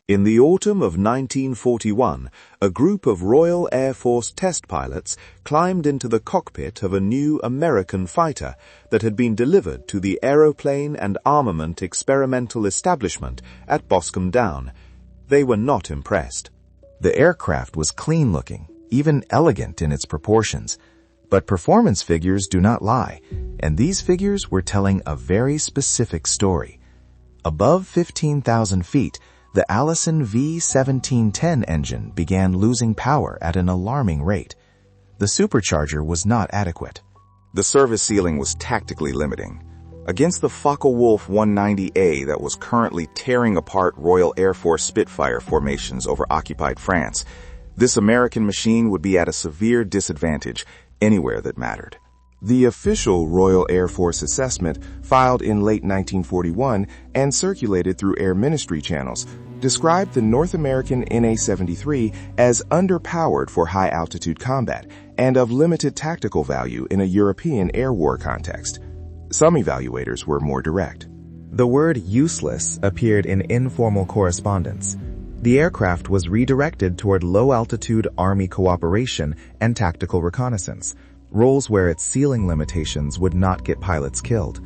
In the autumn of 1941, a group of Royal Air Force test pilots climbed into the cockpit of a new American fighter that had been delivered to the Aeroplane and Armament Experimental Establishment at Boscombe Down. They were not impressed. The aircraft was clean-looking, even elegant in its proportions. But performance figures do not lie, and these figures were telling a very specific story. Above 15,000 feet, the Allison V-1710 engine began losing power at an alarming rate. The supercharger was not adequate. The service ceiling was tactically limiting. Against the Focke-Wulf 190A that was currently tearing apart Royal Air Force Spitfire formations over occupied France, this American machine would be at a severe disadvantage anywhere that mattered. The official Royal Air Force assessment, filed in late 1941 and circulated through Air Ministry channels, described the North American NA-73 as underpowered for high-altitude combat and of limited tactical value in a European air war context. Some evaluators were more direct. The word useless appeared in informal correspondence. The aircraft was redirected toward low-altitude Army cooperation and tactical reconnaissance, roles where its ceiling limitations would not get pilots killed.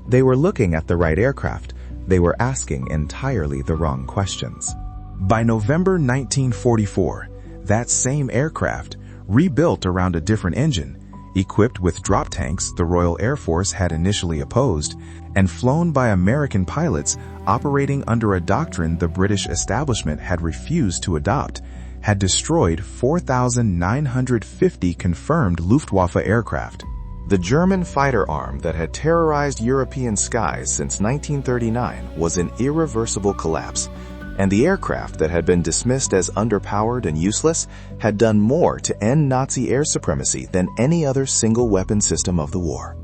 They were looking at the right aircraft. They were asking entirely the wrong questions. By November 1944, that same aircraft, rebuilt around a different engine, equipped with drop tanks the Royal Air Force had initially opposed, and flown by American pilots operating under a doctrine the British establishment had refused to adopt, had destroyed 4,950 confirmed Luftwaffe aircraft. The German fighter arm that had terrorized European skies since 1939 was in irreversible collapse, and the aircraft that had been dismissed as underpowered and useless had done more to end Nazi air supremacy than any other single-weapon system of the war.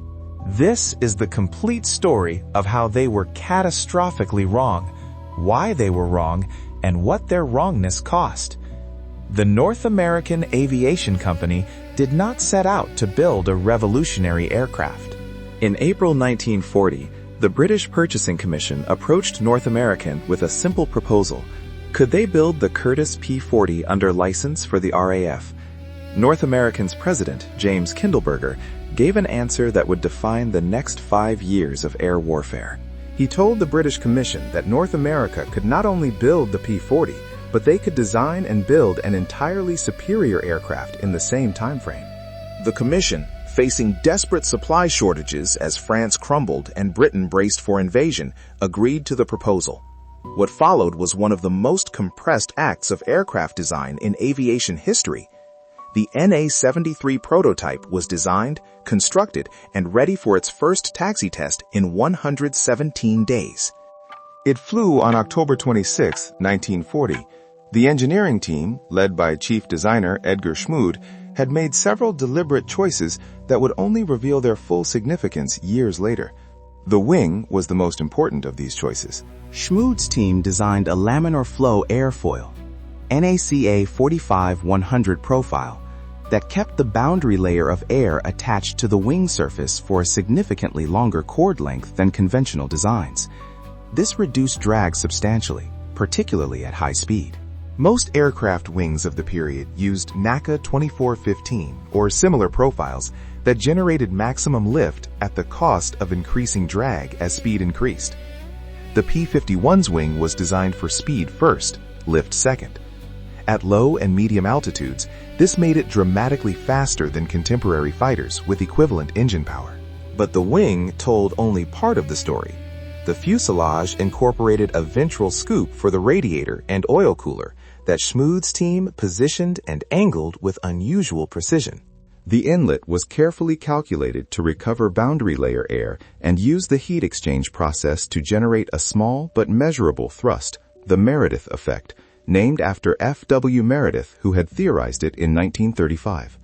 This is the complete story of how they were catastrophically wrong, why they were wrong, and what their wrongness cost. The North American Aviation Company did not set out to build a revolutionary aircraft. In April 1940, the British Purchasing Commission approached North American with a simple proposal. Could they build the Curtiss P-40 under license for the RAF? North American's president, James Kindleberger, gave an answer that would define the next 5 years of air warfare. He told the British Commission that North America could not only build the P-40, but they could design and build an entirely superior aircraft in the same time frame. The Commission, facing desperate supply shortages as France crumbled and Britain braced for invasion, agreed to the proposal. What followed was one of the most compressed acts of aircraft design in aviation history. The NA-73 prototype was designed, constructed, and ready for its first taxi test in 117 days. It flew on October 26, 1940. The engineering team, led by Chief Designer Edgar Schmood, had made several deliberate choices that would only reveal their full significance years later. The wing was the most important of these choices. Schmood's team designed a laminar flow airfoil, NACA 45-100 profile, that kept the boundary layer of air attached to the wing surface for a significantly longer chord length than conventional designs. This reduced drag substantially, particularly at high speed. Most aircraft wings of the period used NACA 2415 or similar profiles that generated maximum lift at the cost of increasing drag as speed increased. The P-51's wing was designed for speed first, lift second. At low and medium altitudes, this made it dramatically faster than contemporary fighters with equivalent engine power. But the wing told only part of the story. The fuselage incorporated a ventral scoop for the radiator and oil cooler that Schmood's team positioned and angled with unusual precision. The inlet was carefully calculated to recover boundary layer air and use the heat exchange process to generate a small but measurable thrust, the Meredith effect, named after F.W. Meredith, who had theorized it in 1935.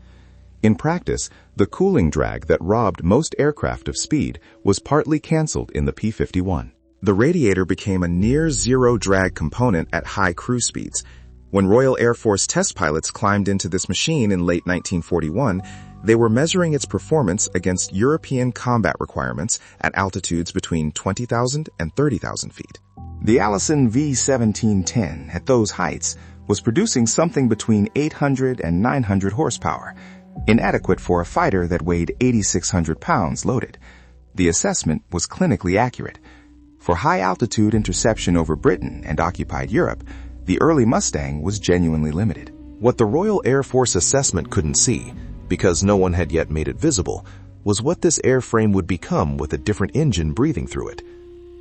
In practice, the cooling drag that robbed most aircraft of speed was partly canceled in the P-51. The radiator became a near-zero drag component at high cruise speeds. When Royal Air Force test pilots climbed into this machine in late 1941, they were measuring its performance against European combat requirements at altitudes between 20,000 and 30,000 feet. The Allison V-1710 at those heights was producing something between 800 and 900 horsepower, inadequate for a fighter that weighed 8,600 pounds loaded. The assessment was clinically accurate. For high-altitude interception over Britain and occupied Europe, the early Mustang was genuinely limited. What the Royal Air Force assessment couldn't see, because no one had yet made it visible, was what this airframe would become with a different engine breathing through it.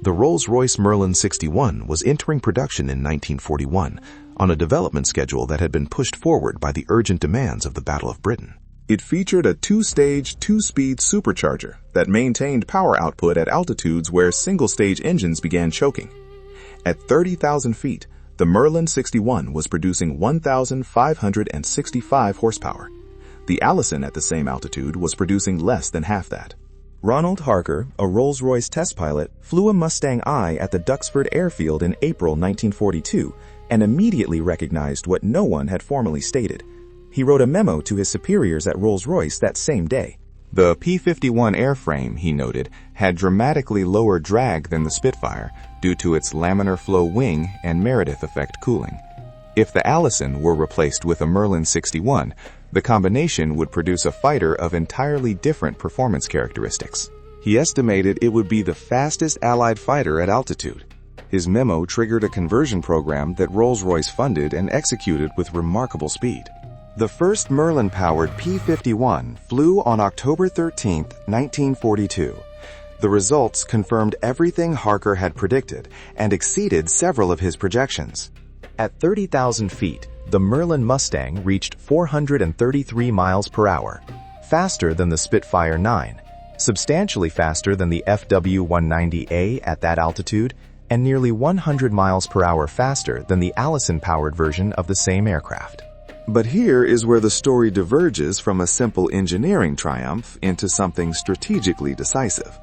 The Rolls-Royce Merlin 61 was entering production in 1941 on a development schedule that had been pushed forward by the urgent demands of the Battle of Britain. It featured a two-stage, two-speed supercharger that maintained power output at altitudes where single-stage engines began choking. At 30,000 feet, the Merlin 61 was producing 1,565 horsepower. The Allison at the same altitude was producing less than half that. Ronald Harker, a Rolls-Royce test pilot, flew a Mustang I at the Duxford Airfield in April 1942 and immediately recognized what no one had formally stated. He wrote a memo to his superiors at Rolls-Royce that same day. The P-51 airframe, he noted, had dramatically lower drag than the Spitfire due to its laminar flow wing and Meredith effect cooling. If the Allison were replaced with a Merlin 61, the combination would produce a fighter of entirely different performance characteristics. He estimated it would be the fastest Allied fighter at altitude. His memo triggered a conversion program that Rolls-Royce funded and executed with remarkable speed. The first Merlin-powered P-51 flew on October 13, 1942. The results confirmed everything Harker had predicted and exceeded several of his projections. At 30,000 feet, the Merlin Mustang reached 433 miles per hour, faster than the Spitfire 9, substantially faster than the FW-190A at that altitude, and nearly 100 miles per hour faster than the Allison-powered version of the same aircraft. But here is where the story diverges from a simple engineering triumph into something strategically decisive.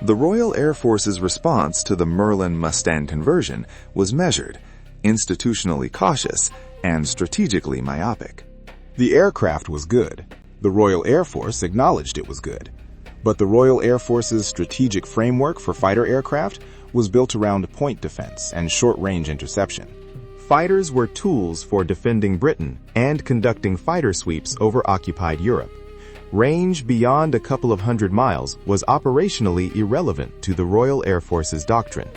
The Royal Air Force's response to the Merlin Mustang conversion was measured, institutionally cautious, and strategically myopic. The aircraft was good. The Royal Air Force acknowledged it was good. But the Royal Air Force's strategic framework for fighter aircraft was built around point defense and short-range interception. Fighters were tools for defending Britain and conducting fighter sweeps over occupied Europe. Range beyond a couple of hundred miles was operationally irrelevant to the Royal Air Force's doctrine.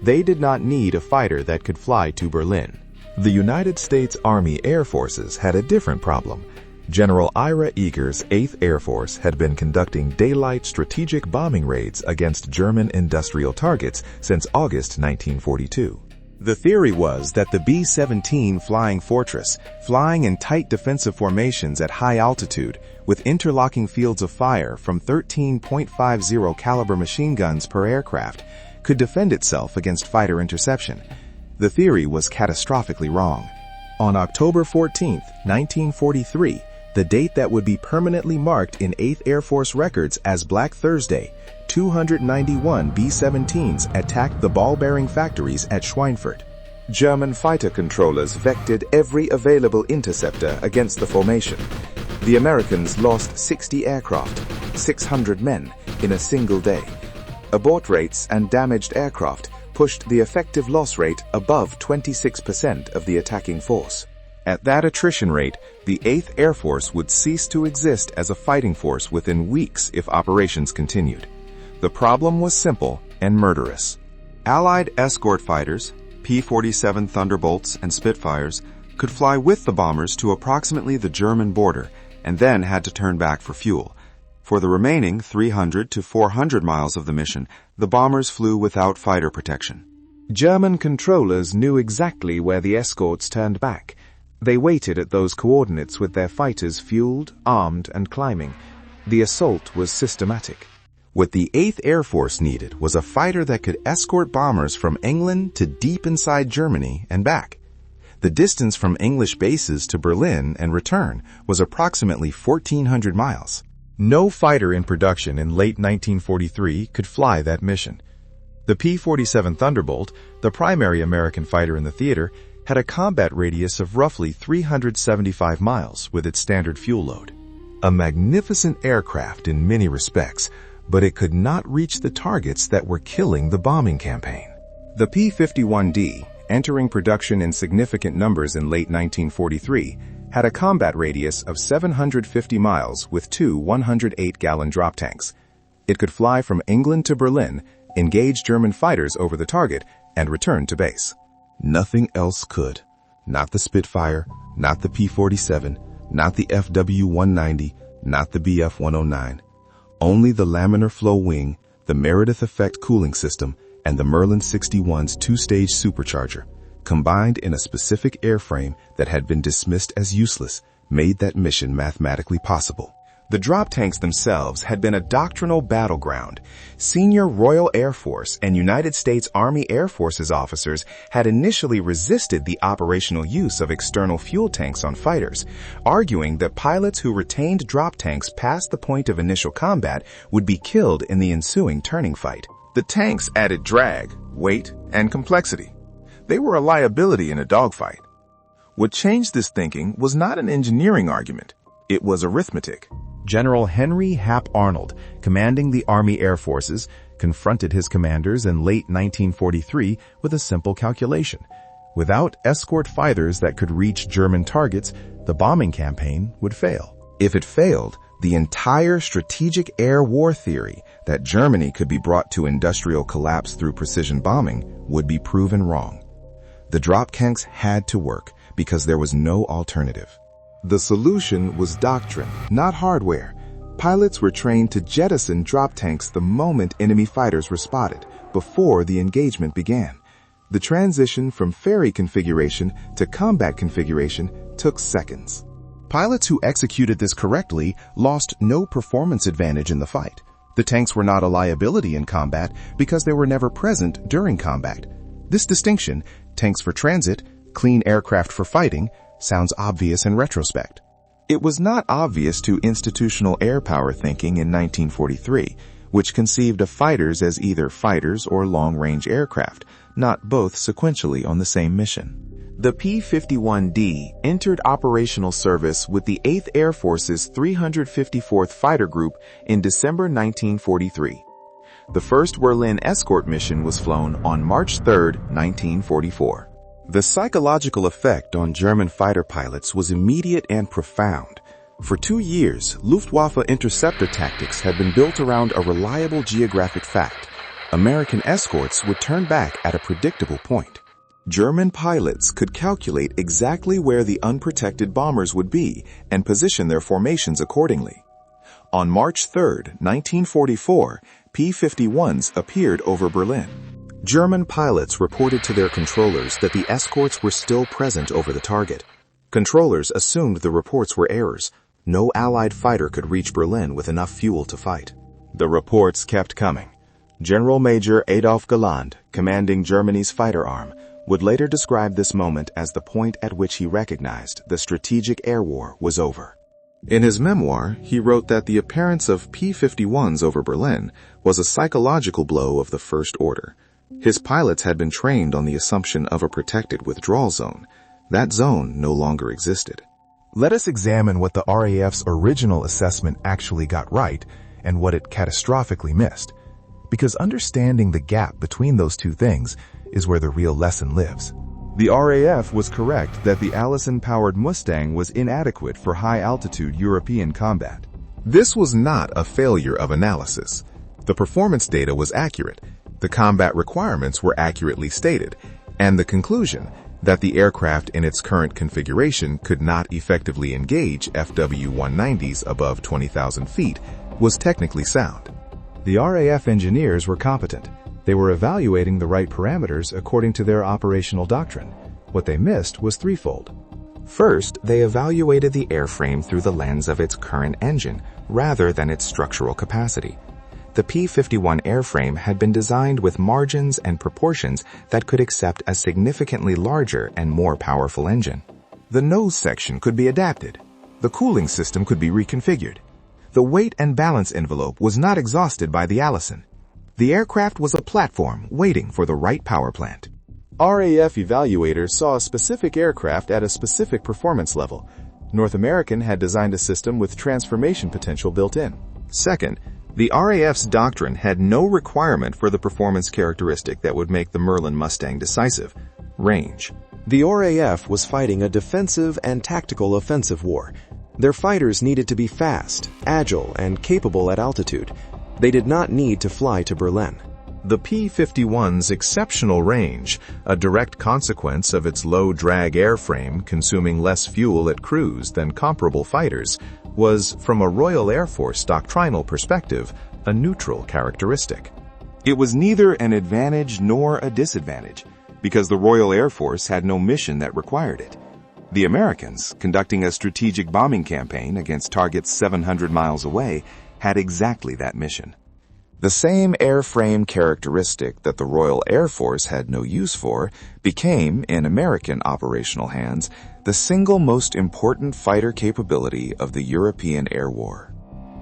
They did not need a fighter that could fly to Berlin. The United States Army Air Forces had a different problem. General Ira Eager's 8th Air Force had been conducting daylight strategic bombing raids against German industrial targets since August 1942. The theory was that the B-17 Flying Fortress, flying in tight defensive formations at high altitude with interlocking fields of fire from 13.50 caliber machine guns per aircraft, could defend itself against fighter interception. The theory was catastrophically wrong. On October 14, 1943, the date that would be permanently marked in 8th Air Force records as Black Thursday, 291 B-17s attacked the ball-bearing factories at Schweinfurt. German fighter controllers vectored every available interceptor against the formation. The Americans lost 60 aircraft, 600 men, in a single day. Abort rates and damaged aircraft pushed the effective loss rate above 26% of the attacking force. At that attrition rate, the 8th Air Force would cease to exist as a fighting force within weeks if operations continued. The problem was simple and murderous. Allied escort fighters, P-47 Thunderbolts and Spitfires, could fly with the bombers to approximately the German border and then had to turn back for fuel. For the remaining 300 to 400 miles of the mission, the bombers flew without fighter protection. German controllers knew exactly where the escorts turned back. They waited at those coordinates with their fighters fueled, armed, and climbing. The assault was systematic. What the 8th Air Force needed was a fighter that could escort bombers from England to deep inside Germany and back. The distance from English bases to Berlin and return was approximately 1,400 miles. No fighter in production in late 1943 could fly that mission. The P-47 Thunderbolt, the primary American fighter in the theater, had a combat radius of roughly 375 miles with its standard fuel load. A magnificent aircraft in many respects, but it could not reach the targets that were killing the bombing campaign. The P-51D, entering production in significant numbers in late 1943, had a combat radius of 750 miles with two 108-gallon drop tanks. It could fly from England to Berlin, engage German fighters over the target, and return to base. Nothing else could. Not the Spitfire, not the P-47, not the FW-190, not the BF-109. Only the laminar flow wing, the Meredith effect cooling system, and the Merlin 61's two-stage supercharger, combined in a specific airframe that had been dismissed as useless, made that mission mathematically possible. The drop tanks themselves had been a doctrinal battleground. Senior Royal Air Force and United States Army Air Forces officers had initially resisted the operational use of external fuel tanks on fighters, arguing that pilots who retained drop tanks past the point of initial combat would be killed in the ensuing turning fight. The tanks added drag, weight, and complexity. They were a liability in a dogfight. What changed this thinking was not an engineering argument. It was arithmetic. General Henry Hap Arnold, commanding the Army Air Forces, confronted his commanders in late 1943 with a simple calculation. Without escort fighters that could reach German targets, the bombing campaign would fail. If it failed, the entire strategic air war theory that Germany could be brought to industrial collapse through precision bombing would be proven wrong. The drop tanks had to work because there was no alternative. The solution was doctrine, not hardware. Pilots were trained to jettison drop tanks the moment enemy fighters were spotted, before the engagement began. The transition from ferry configuration to combat configuration took seconds. Pilots who executed this correctly lost no performance advantage in the fight. The tanks were not a liability in combat because they were never present during combat. This distinction, tanks for transit, clean aircraft for fighting, sounds obvious in retrospect. It was not obvious to institutional air power thinking in 1943, which conceived of fighters as either fighters or long-range aircraft, not both sequentially on the same mission. The P-51D entered operational service with the 8th Air Force's 354th Fighter Group in December 1943. The first Berlin escort mission was flown on March 3, 1944. The psychological effect on German fighter pilots was immediate and profound. For 2 years, Luftwaffe interceptor tactics had been built around a reliable geographic fact. American escorts would turn back at a predictable point. German pilots could calculate exactly where the unprotected bombers would be and position their formations accordingly. On March 3, 1944, P-51s appeared over Berlin. German pilots reported to their controllers that the escorts were still present over the target. Controllers assumed the reports were errors. No Allied fighter could reach Berlin with enough fuel to fight. The reports kept coming. General Major Adolf Galland, commanding Germany's fighter arm, would later describe this moment as the point at which he recognized the strategic air war was over. In his memoir, he wrote that the appearance of P-51s over Berlin was a psychological blow of the first order. His pilots had been trained on the assumption of a protected withdrawal zone. That zone no longer existed. Let us examine what the RAF's original assessment actually got right and what it catastrophically missed. Because understanding the gap between those two things is where the real lesson lives. The RAF was correct that the Allison-powered Mustang was inadequate for high-altitude European combat. This was not a failure of analysis. The performance data was accurate, the combat requirements were accurately stated, and the conclusion that the aircraft in its current configuration could not effectively engage FW-190s above 20,000 feet was technically sound. The RAF engineers were competent. They were evaluating the right parameters according to their operational doctrine. What they missed was threefold. First, they evaluated the airframe through the lens of its current engine, rather than its structural capacity. The P-51 airframe had been designed with margins and proportions that could accept a significantly larger and more powerful engine. The nose section could be adapted. The cooling system could be reconfigured. The weight and balance envelope was not exhausted by the Allison. The aircraft was a platform waiting for the right power plant. RAF evaluators saw a specific aircraft at a specific performance level. North American had designed a system with transformation potential built in. Second, The RAF's doctrine had no requirement for the performance characteristic that would make the Merlin Mustang decisive: range. The RAF was fighting a defensive and tactical offensive war. Their fighters needed to be fast, agile, and capable at altitude. They did not need to fly to Berlin. The P-51's exceptional range, a direct consequence of its low-drag airframe consuming less fuel at cruise than comparable fighters, was, from a Royal Air Force doctrinal perspective, a neutral characteristic. It was neither an advantage nor a disadvantage, because the Royal Air Force had no mission that required it. The Americans, conducting a strategic bombing campaign against targets 700 miles away, had exactly that mission. The same airframe characteristic that the Royal Air Force had no use for became, in American operational hands, the single most important fighter capability of the European air war.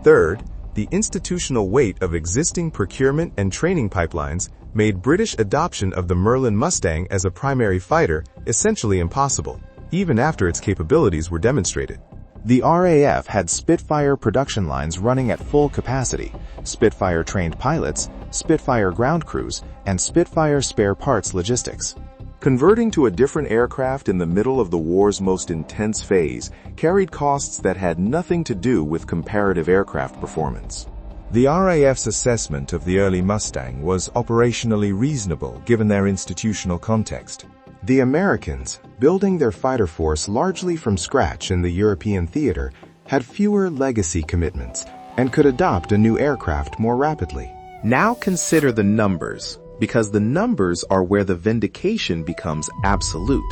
Third, the institutional weight of existing procurement and training pipelines made British adoption of the Merlin Mustang as a primary fighter essentially impossible, even after its capabilities were demonstrated. The RAF had Spitfire production lines running at full capacity, Spitfire-trained pilots, Spitfire ground crews, and Spitfire spare parts logistics. Converting to a different aircraft in the middle of the war's most intense phase carried costs that had nothing to do with comparative aircraft performance. The RAF's assessment of the early Mustang was operationally reasonable given their institutional context. The Americans, building their fighter force largely from scratch in the European theater, had fewer legacy commitments and could adopt a new aircraft more rapidly. Now consider the numbers, because the numbers are where the vindication becomes absolute.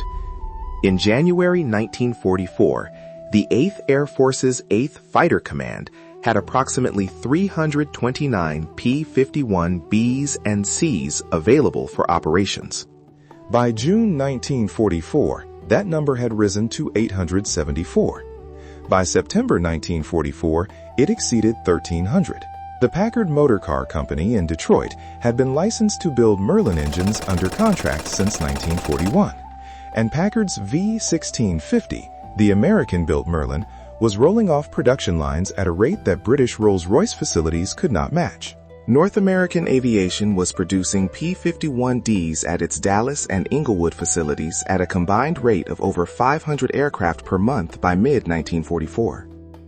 In January 1944, the 8th Air Force's 8th Fighter Command had approximately 329 P-51 Bs and Cs available for operations. By June 1944, that number had risen to 874. By September 1944, it exceeded 1,300. The Packard Motor Car Company in Detroit had been licensed to build Merlin engines under contract since 1941, and Packard's V-1650, the American-built Merlin, was rolling off production lines at a rate that British Rolls-Royce facilities could not match. North American Aviation was producing P-51Ds at its Dallas and Inglewood facilities at a combined rate of over 500 aircraft per month by mid-1944.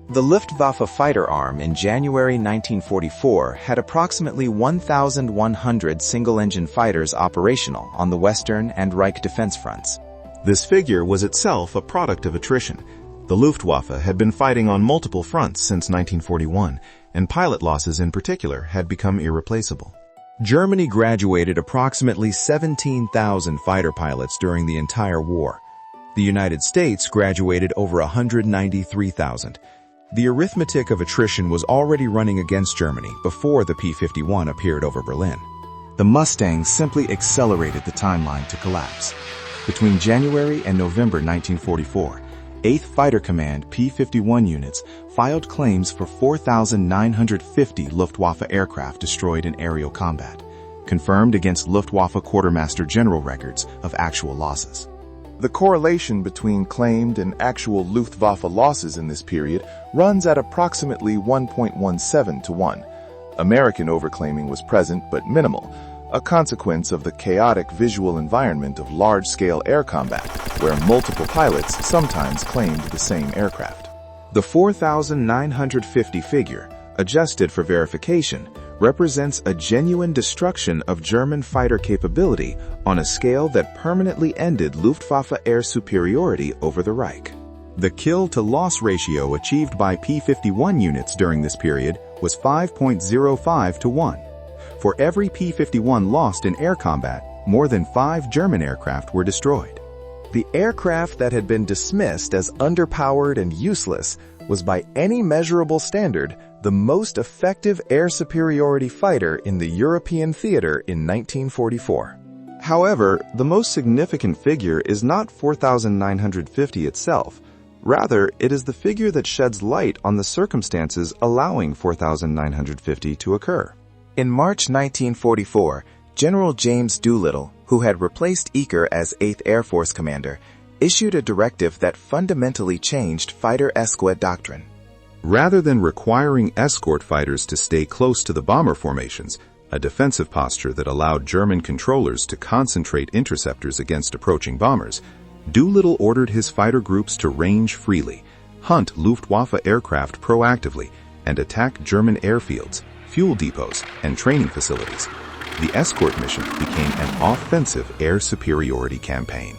The Luftwaffe fighter arm in January 1944 had approximately 1,100 single-engine fighters operational on the Western and Reich defense fronts. This figure was itself a product of attrition. The Luftwaffe had been fighting on multiple fronts since 1941, and pilot losses in particular had become irreplaceable. Germany graduated approximately 17,000 fighter pilots during the entire war. The United States graduated over 193,000. The arithmetic of attrition was already running against Germany before the P-51 appeared over Berlin. The Mustang simply accelerated the timeline to collapse. Between January and November 1944, 8th Fighter Command P-51 units filed claims for 4,950 Luftwaffe aircraft destroyed in aerial combat, confirmed against Luftwaffe Quartermaster General records of actual losses. The correlation between claimed and actual Luftwaffe losses in this period runs at approximately 1.17 to 1. American overclaiming was present but minimal, a consequence of the chaotic visual environment of large-scale air combat, where multiple pilots sometimes claimed the same aircraft. The 4,950 figure, adjusted for verification, represents a genuine destruction of German fighter capability on a scale that permanently ended Luftwaffe air superiority over the Reich. The kill-to-loss ratio achieved by P-51 units during this period was 5.05 to 1. For every P-51 lost in air combat, more than 5 German aircraft were destroyed. The aircraft that had been dismissed as underpowered and useless was by any measurable standard the most effective air superiority fighter in the European theater in 1944. However, the most significant figure is not 4,950 itself. Rather, it is the figure that sheds light on the circumstances allowing 4,950 to occur. In March 1944, General James Doolittle, who had replaced Eaker as 8th Air Force commander, issued a directive that fundamentally changed fighter escort doctrine. Rather than requiring escort fighters to stay close to the bomber formations, a defensive posture that allowed German controllers to concentrate interceptors against approaching bombers, Doolittle ordered his fighter groups to range freely, hunt Luftwaffe aircraft proactively, and attack German airfields, fuel depots, and training facilities. The escort mission became an offensive air superiority campaign.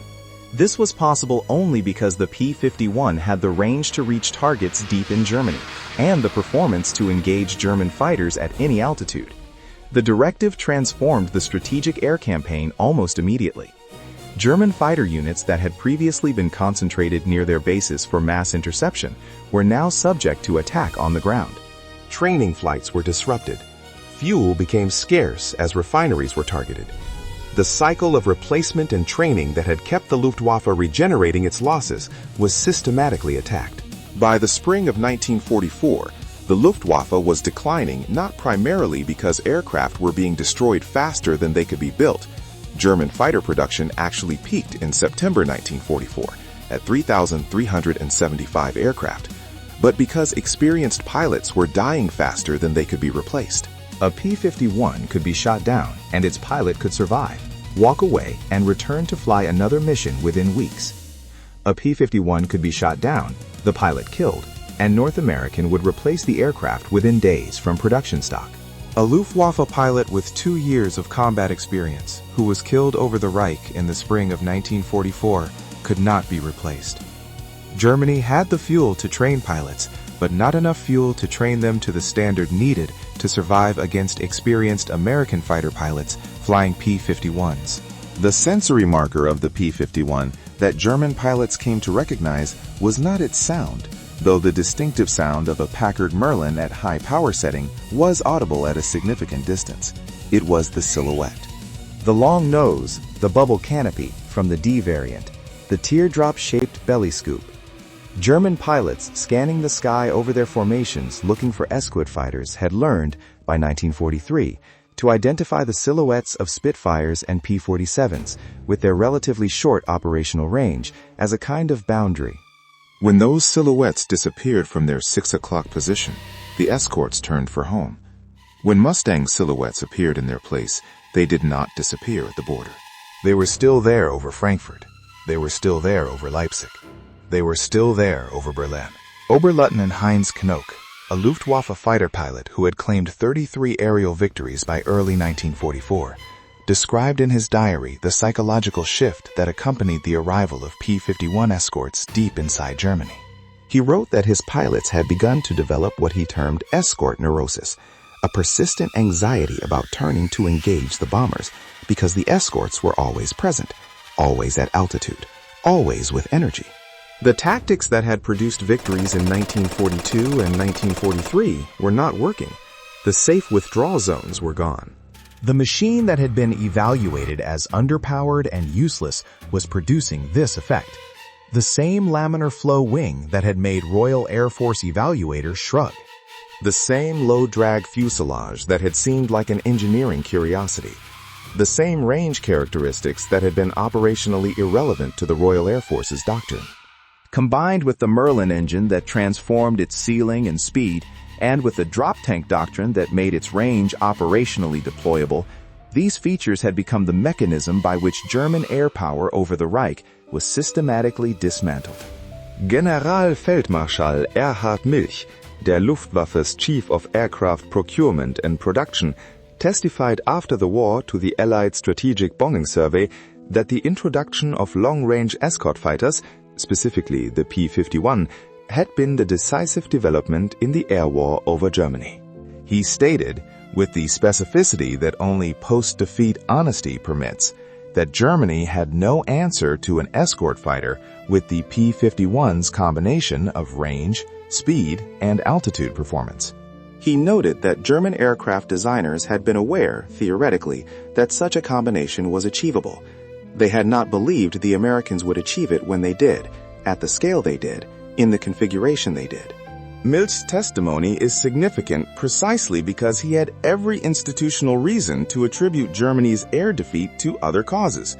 This was possible only because the P-51 had the range to reach targets deep in Germany, and the performance to engage German fighters at any altitude. The directive transformed the strategic air campaign almost immediately. German fighter units that had previously been concentrated near their bases for mass interception were now subject to attack on the ground. Training flights were disrupted. Fuel became scarce as refineries were targeted. The cycle of replacement and training that had kept the Luftwaffe regenerating its losses was systematically attacked. By the spring of 1944, the Luftwaffe was declining not primarily because aircraft were being destroyed faster than they could be built. German fighter production actually peaked in September 1944 at 3,375 aircraft, but because experienced pilots were dying faster than they could be replaced. A P-51 could be shot down and its pilot could survive, walk away, and return to fly another mission within weeks. A P-51 could be shot down, the pilot killed, and North American would replace the aircraft within days from production stock. A Luftwaffe pilot with 2 years of combat experience, who was killed over the Reich in the spring of 1944, could not be replaced. Germany had the fuel to train pilots, but not enough fuel to train them to the standard needed to survive against experienced American fighter pilots flying P-51s. The sensory marker of the P-51 that German pilots came to recognize was not its sound, though the distinctive sound of a Packard Merlin at high power setting was audible at a significant distance. It was the silhouette. The long nose, the bubble canopy from the D variant, the teardrop-shaped belly scoop. German pilots scanning the sky over their formations looking for escort fighters had learned, by 1943, to identify the silhouettes of Spitfires and P-47s with their relatively short operational range as a kind of boundary. When those silhouettes disappeared from their 6 o'clock position, the escorts turned for home. When Mustang silhouettes appeared in their place, they did not disappear at the border. They were still there over Frankfurt. They were still there over Leipzig. They were still there over Berlin. Oberleutnant Heinz Knock, a Luftwaffe fighter pilot who had claimed 33 aerial victories by early 1944, described in his diary the psychological shift that accompanied the arrival of P-51 escorts deep inside Germany. He wrote that his pilots had begun to develop what he termed escort neurosis, a persistent anxiety about turning to engage the bombers because the escorts were always present, always at altitude, always with energy. The tactics that had produced victories in 1942 and 1943 were not working. The safe withdrawal zones were gone. The machine that had been evaluated as underpowered and useless was producing this effect. The same laminar flow wing that had made Royal Air Force evaluators shrug. The same low-drag fuselage that had seemed like an engineering curiosity. The same range characteristics that had been operationally irrelevant to the Royal Air Force's doctrine. Combined with the Merlin engine that transformed its ceiling and speed, and with the drop tank doctrine that made its range operationally deployable, these features had become the mechanism by which German air power over the Reich was systematically dismantled. Generalfeldmarschall Erhard Milch, der Luftwaffe's Chief of Aircraft Procurement and Production, testified after the war to the Allied Strategic Bombing Survey that the introduction of long-range escort fighters, specifically the P-51, had been the decisive development in the air war over Germany. He stated, with the specificity that only post-defeat honesty permits, that Germany had no answer to an escort fighter with the P-51's combination of range, speed, and altitude performance. He noted that German aircraft designers had been aware, theoretically, that such a combination was achievable. They had not believed the Americans would achieve it when they did, at the scale they did, in the configuration they did. Milch's testimony is significant precisely because he had every institutional reason to attribute Germany's air defeat to other causes.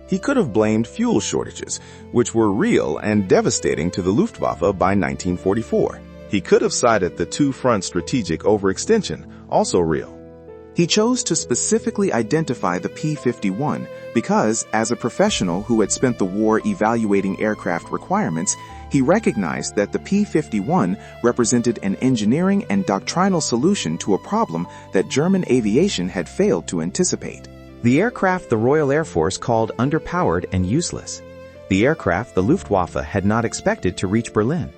He could have blamed fuel shortages, which were real and devastating to the Luftwaffe by 1944. He could have cited the two-front strategic overextension, also real. He chose to specifically identify the P-51 because, as a professional who had spent the war evaluating aircraft requirements, he recognized that the P-51 represented an engineering and doctrinal solution to a problem that German aviation had failed to anticipate. The aircraft the Royal Air Force called underpowered and useless. The aircraft the Luftwaffe had not expected to reach Berlin.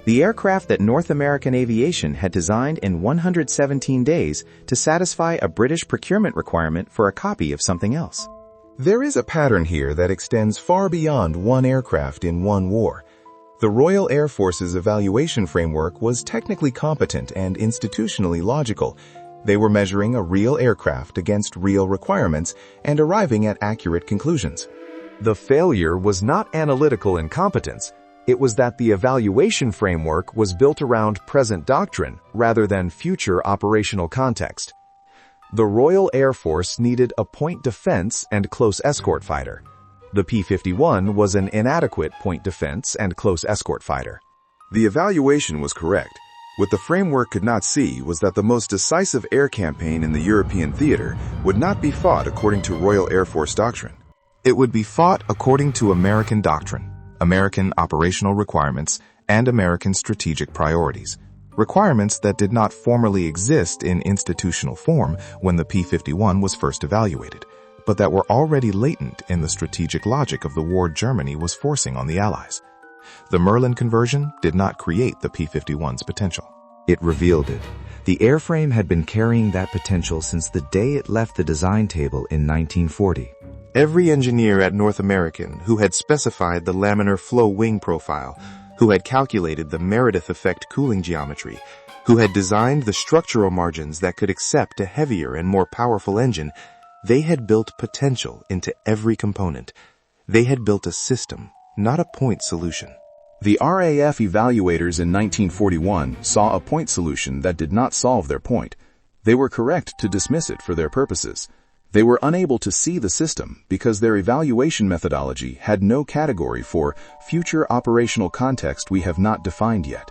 The aircraft that North American aviation had designed in 117 days to satisfy a British procurement requirement for a copy of something else. There is a pattern here that extends far beyond one aircraft in one war. The Royal Air Force's evaluation framework was technically competent and institutionally logical. They were measuring a real aircraft against real requirements and arriving at accurate conclusions. The failure was not analytical incompetence. It was that the evaluation framework was built around present doctrine rather than future operational context. The Royal Air Force needed a point defense and close escort fighter. The P-51 was an inadequate point defense and close escort fighter. The evaluation was correct. What the framework could not see was that the most decisive air campaign in the European theater would not be fought according to Royal Air Force doctrine. It would be fought according to American doctrine, American operational requirements, and American strategic priorities. Requirements that did not formally exist in institutional form when the P-51 was first evaluated, but that were already latent in the strategic logic of the war Germany was forcing on the Allies. The Merlin conversion did not create the P-51's potential. It revealed it. The airframe had been carrying that potential since the day it left the design table in 1940. Every engineer at North American who had specified the laminar flow wing profile, who had calculated the Meredith effect cooling geometry, who had designed the structural margins that could accept a heavier and more powerful engine, they had built potential into every component. They had built a system, not a point solution. The RAF evaluators in 1941 saw a point solution that did not solve their point. They were correct to dismiss it for their purposes. They were unable to see the system because their evaluation methodology had no category for future operational context we have not defined yet.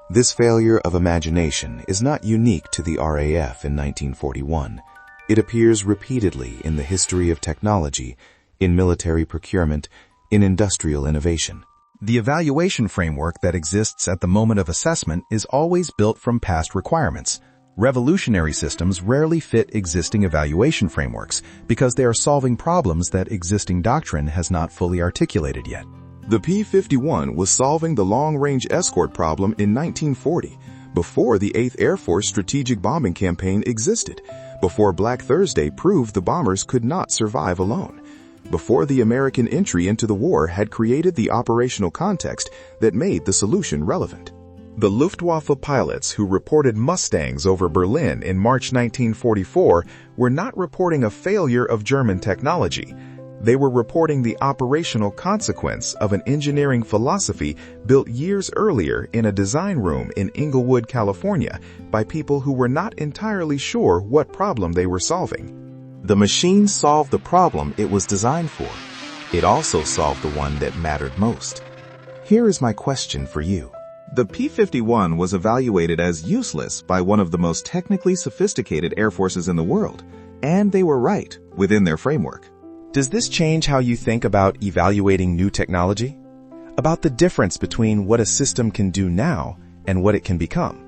This failure of imagination is not unique to the RAF in 1941. It appears repeatedly in the history of technology, in military procurement, in industrial innovation. The evaluation framework that exists at the moment of assessment is always built from past requirements. Revolutionary systems rarely fit existing evaluation frameworks because they are solving problems that existing doctrine has not fully articulated yet. The P-51 was solving the long-range escort problem in 1940, before the 8th Air Force strategic bombing campaign existed, before Black Thursday proved the bombers could not survive alone, before the American entry into the war had created the operational context that made the solution relevant. The Luftwaffe pilots who reported Mustangs over Berlin in March 1944 were not reporting a failure of German technology. They were reporting the operational consequence of an engineering philosophy built years earlier in a design room in Inglewood, California, by people who were not entirely sure what problem they were solving. The machine solved the problem it was designed for. It also solved the one that mattered most. Here is my question for you. The P-51 was evaluated as useless by one of the most technically sophisticated air forces in the world, and they were right within their framework. Does this change how you think about evaluating new technology? About the difference between what a system can do now and what it can become?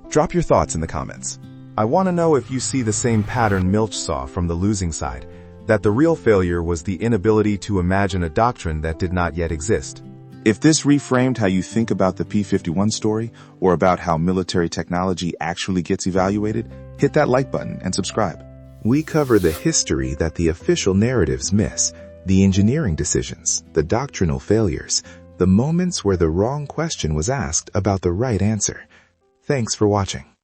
Drop your thoughts in the comments. I want to know if you see the same pattern Milch saw from the losing side, that the real failure was the inability to imagine a doctrine that did not yet exist. If this reframed how you think about the P-51 story, or about how military technology actually gets evaluated, hit that like button and subscribe. We cover the history that the official narratives miss, the engineering decisions, the doctrinal failures, the moments where the wrong question was asked about the right answer. Thanks for watching.